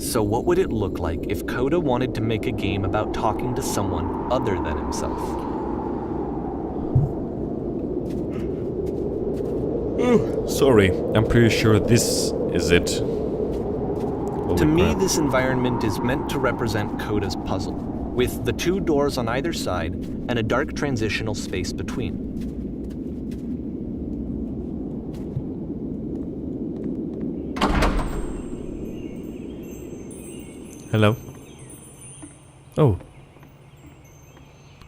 So what would it look like if Coda wanted to make a game about talking to someone other than himself? Oh, sorry, I'm pretty sure this is it. To me, this environment is meant to represent Coda's puzzle, with the 2 doors on either side and a dark transitional space between. Hello? Oh.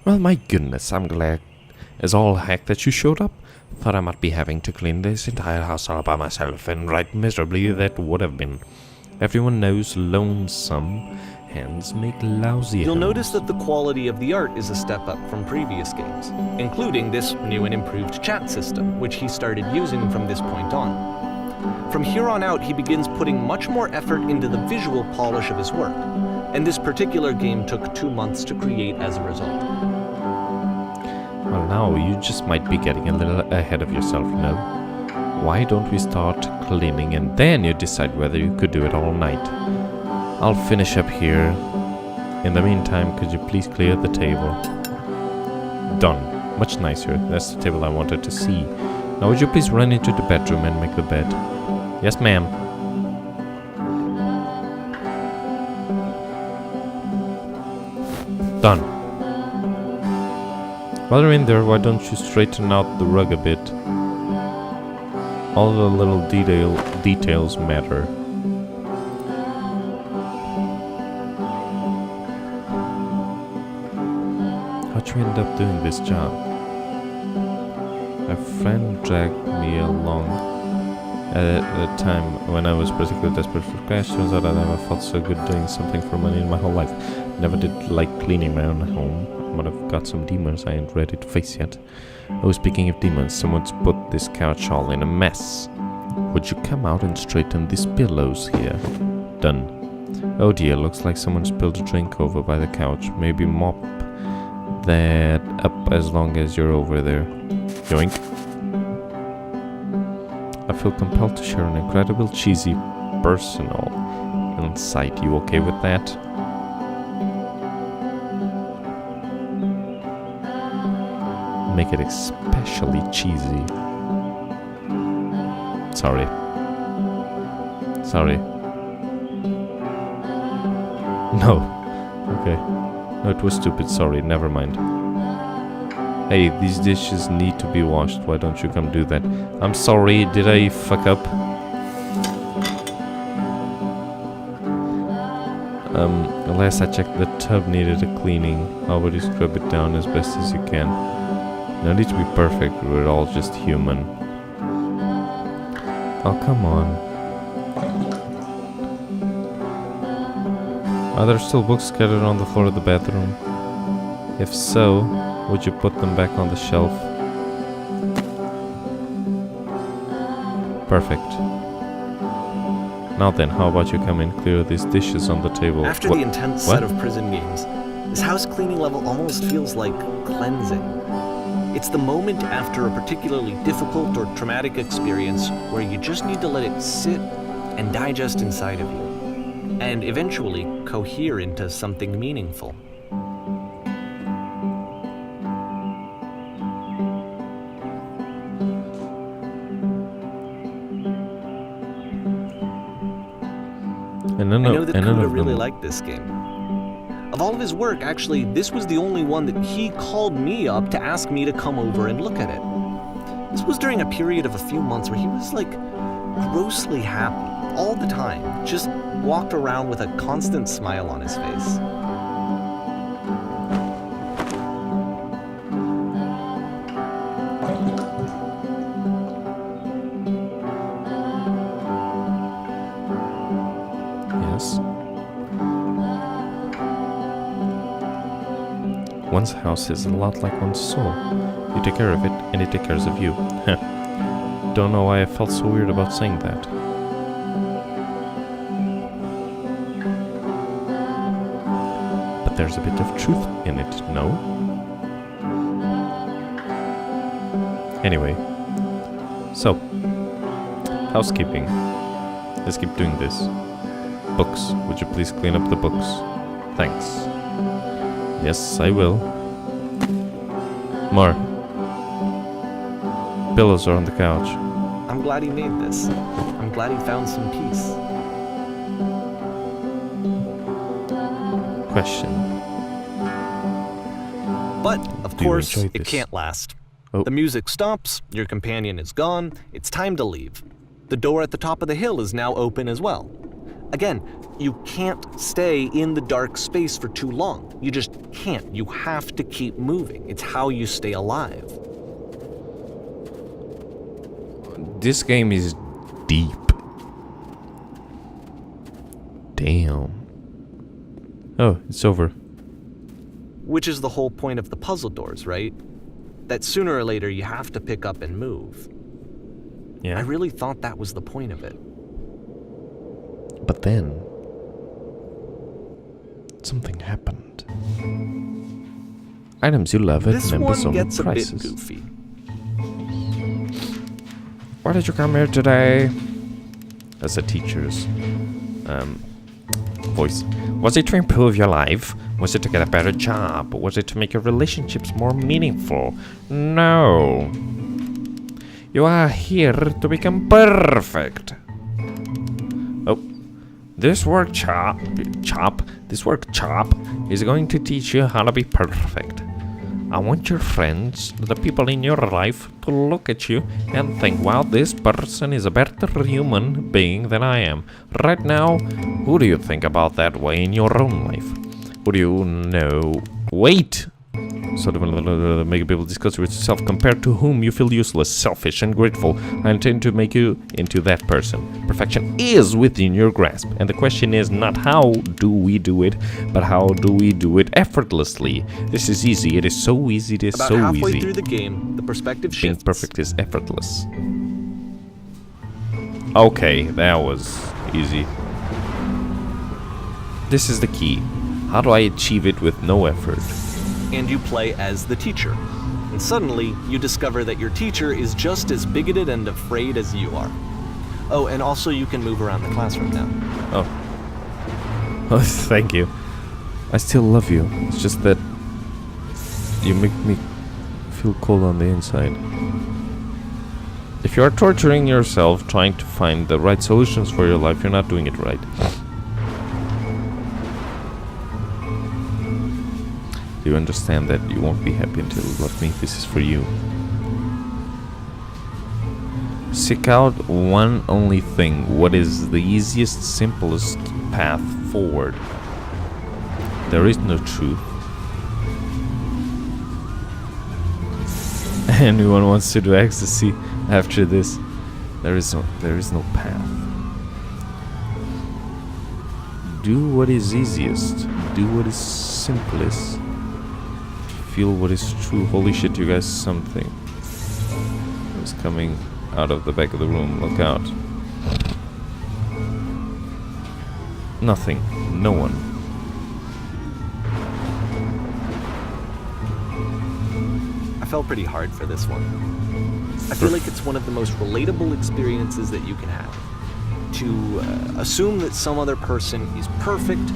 Well, my goodness, I'm glad as all heck that you showed up. Thought I might be having to clean this entire house all by myself, and right miserably that would have been. Everyone knows lonesome hands make lousy You'll hands. notice that the quality of the art is a step up from previous games, including this new and improved chat system, which he started using from this point on. From here on out, he begins putting much more effort into the visual polish of his work, and this particular game took 2 months to create as a result. Well, now you just might be getting a little ahead of yourself, you know? Why don't we start cleaning and then you decide whether you could do it all night? I'll finish up here. In the meantime, could you please clear the table? Done. Much nicer. That's the table I wanted to see. Now would you please run into the bedroom and make the bed? Yes, ma'am. Done. While you're in there, why don't you straighten out the rug a bit? All the little details matter. How'd you end up doing this job? A friend dragged me along at a time when I was particularly desperate for cash. Turns out I never felt so good doing something for money in my whole life. Never did like cleaning my own home. But I've got some demons I ain't ready to face yet. Oh, speaking of demons, someone's put this couch all in a mess. Would you come out and straighten these pillows here? Done. Oh dear, looks like someone spilled a drink over by the couch. Maybe mop that up as long as you're over there. Yoink. I feel compelled to share an incredible cheesy personal insight. You okay with that? Make it especially cheesy. Sorry. No. Okay. No, it was stupid. Sorry. Never mind. Hey, these dishes need to be washed. Why don't you come do that? I'm sorry. Did I fuck up? Last I checked, the tub needed a cleaning. How about you scrub it down as best as you can? No need to be perfect, we're all just human. Oh, come on. Are there still books scattered on the floor of the bathroom? If so, would you put them back on the shelf? Perfect. Now then, how about you come and clear these dishes on the table? After the intense set of prison games, this house cleaning level almost feels like cleansing. It's the moment after a particularly difficult or traumatic experience where you just need to let it sit and digest inside of you, and eventually cohere into something meaningful. I know that Coda really liked this game. Of all of his work, actually, this was the only one that he called me up to ask me to come over and look at it. This was during a period of a few months where he was like grossly happy all the time, just walked around with a constant smile on his face. One's house is a lot like one's soul. You take care of it, and it takes care of you. Don't know why I felt so weird about saying that. But there's a bit of truth in it, no? Anyway. So. Housekeeping. Let's keep doing this. books. Would you please clean up the books? Thanks. Yes, I will. More. Pillows are on the couch. I'm glad he made this. I'm glad he found some peace. Question. But, of Do you course, enjoy it this? can't last. Oh. The music stops, your companion is gone, it's time to leave. The door at the top of the hill is now open as well. Again, you can't stay in the dark space for too long. You just can't. You have to keep moving. It's how you stay alive. This game is deep. Damn. Oh, it's over. Which is the whole point of the puzzle doors, right? That sooner or later you have to pick up and move. Yeah. I really thought that was the point of it. But then something happened. Items you love at This members one only gets a prices. bit goofy. Why did you come here today? That's a teacher's voice. Was it to improve your life? Was it to get a better job? Was it to make your relationships more meaningful? No. You are here to become perfect. Oh. This work chop is going to teach you how to be perfect. I want your friends, the people in your life, to look at you and think, wow, this person is a better human being than I am. Right now, who do you think about that way in your own life? Who do you know? Wait! So to make people discuss with yourself compared to whom you feel useless, selfish, and grateful. I intend to make you into that person. Perfection is within your grasp. And the question is not how do we do it, but how do we do it effortlessly. This is easy. It is so easy. It is About so halfway easy. through the game, the perspective Being shifts. perfect is effortless. Okay, that was easy. This is the key. How do I achieve it with no effort? And you play as the teacher. And suddenly, you discover that your teacher is just as bigoted and afraid as you are. Oh, and also you can move around the classroom now. Oh. Oh, thank you. I still love you. It's just that you make me feel cold on the inside. If you are torturing yourself trying to find the right solutions for your life, you're not doing it right. Do you understand that you won't be happy until you love me? This is for you. Seek out one only thing. What is the easiest, simplest path forward? There is no truth. Anyone wants to do ecstasy after this? There is no path. Do what is easiest. Do what is simplest. Feel what is true. Holy shit, you guys, something is coming out of the back of the room. Look out. Nothing. No one. I fell pretty hard for this one. I feel like it's one of the most relatable experiences that you can have. To assume that some other person is perfect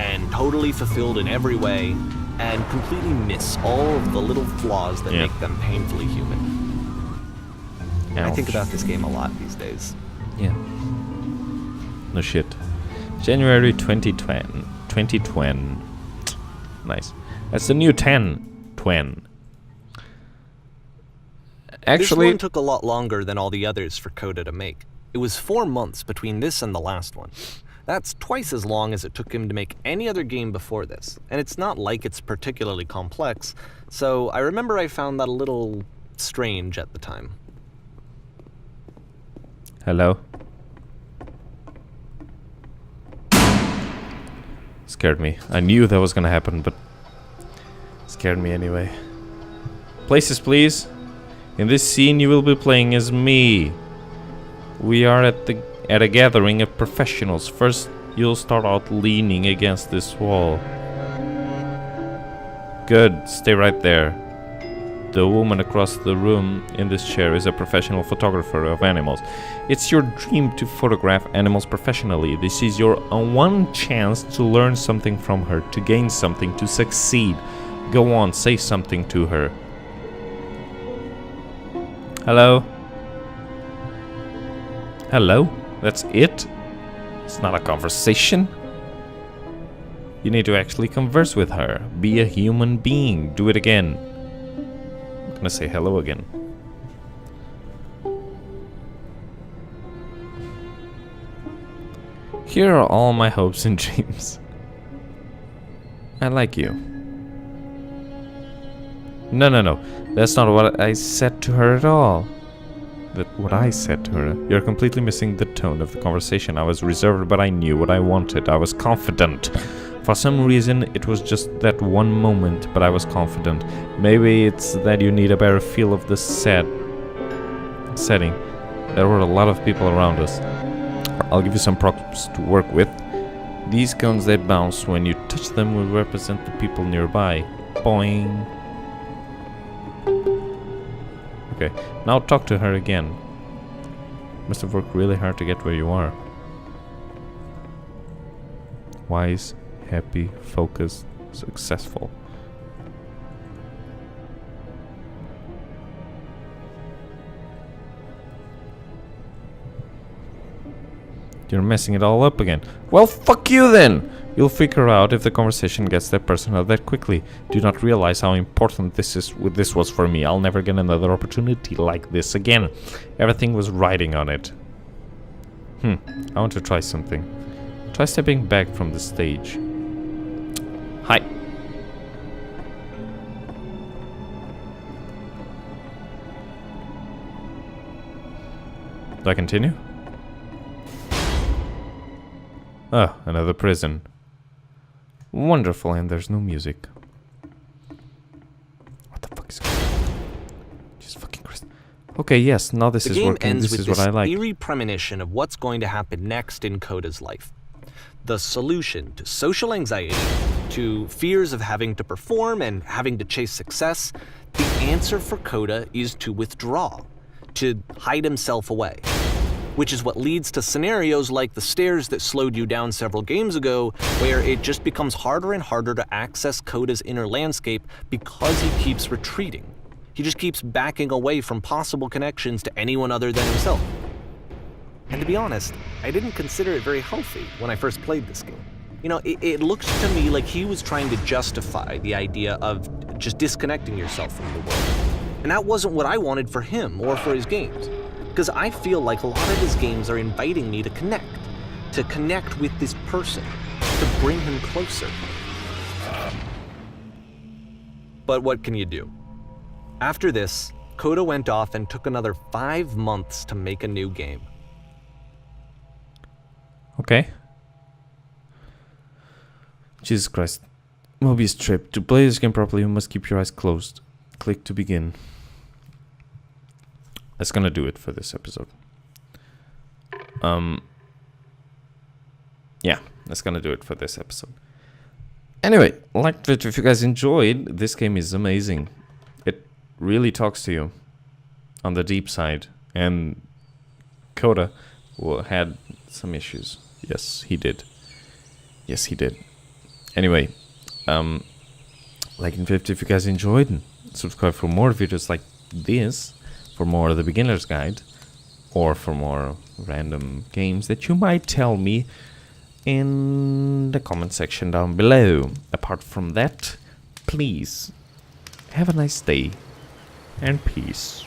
and totally fulfilled in every way, and completely miss all of the little flaws that make them painfully human. I think about this game a lot these days. Yeah. No shit. January 2020. 2020. Nice. That's the new 10. Actually, this one took a lot longer than all the others for Coda to make. It was 4 months between this and the last one. That's twice as long as it took him to make any other game before this, and it's not like it's particularly complex, so I remember I found that a little strange at the time. hello? Scared me. I knew that was gonna happen, but scared me anyway. Places, please. In this scene, you will be playing as me. We are at a gathering of professionals. First, you'll start out leaning against this wall. Good. Stay right there. The woman across the room in this chair is a professional photographer of animals. It's your dream to photograph animals professionally. This is your one chance to learn something from her, to gain something, to succeed. Go on, say something to her. Hello? Hello? That's it? It's not a conversation. You need to actually converse with her. Be a human being. Do it again. I'm gonna say hello again. Here are all my hopes and dreams. I like you. No. That's not what I said to her at all. What I said to her. You're completely missing the tone of the conversation. I was reserved, but I knew what I wanted. I was confident. For some reason, it was just that one moment, but I was confident. Maybe it's that you need a better feel of the setting. There were a lot of people around us. I'll give you some props to work with. These cones that bounce when you touch them will represent the people nearby. Boing. Okay, now talk to her again. Must have worked really hard to get where you are. Wise, happy, focused, successful. You're messing it all up again. Well, fuck you then! You'll figure out if the conversation gets that personal that quickly. Do not realize how important this was for me. I'll never get another opportunity like this again. Everything was riding on it. I want to try something. Try stepping back from the stage. Hi. Do I continue? Ah, another prison. Wonderful, and there's no music. What the fuck is going on? Jesus fucking Christ. Okay, yes, now this is working. This is what I like. The game ends with this eerie premonition of what's going to happen next in Coda's life. The solution to social anxiety, to fears of having to perform and having to chase success, the answer for Coda is to withdraw, to hide himself away. Which is what leads to scenarios like the stairs that slowed you down several games ago, where it just becomes harder and harder to access Coda's inner landscape because he keeps retreating. He just keeps backing away from possible connections to anyone other than himself. And to be honest, I didn't consider it very healthy when I first played this game. You know, it looks to me like he was trying to justify the idea of just disconnecting yourself from the world. And that wasn't what I wanted for him or for his games. Because I feel like a lot of his games are inviting me to connect with this person, to bring him closer. But what can you do? After this, Coda went off and took another 5 months to make a new game. Okay. Jesus Christ. Mobius trip. To play this game properly, you must keep your eyes closed. Click to begin. That's gonna do it for this episode. Yeah, that's gonna do it for this episode. Anyway, like if you guys enjoyed, this game is amazing. It really talks to you on the deep side. And Coda had some issues. Yes, he did. Yes, he did. Anyway, like if you guys enjoyed, subscribe for more videos like this. For more of the beginner's guide, or for more random games that you might tell me in the comment section down below. Apart from that, please have a nice day and peace.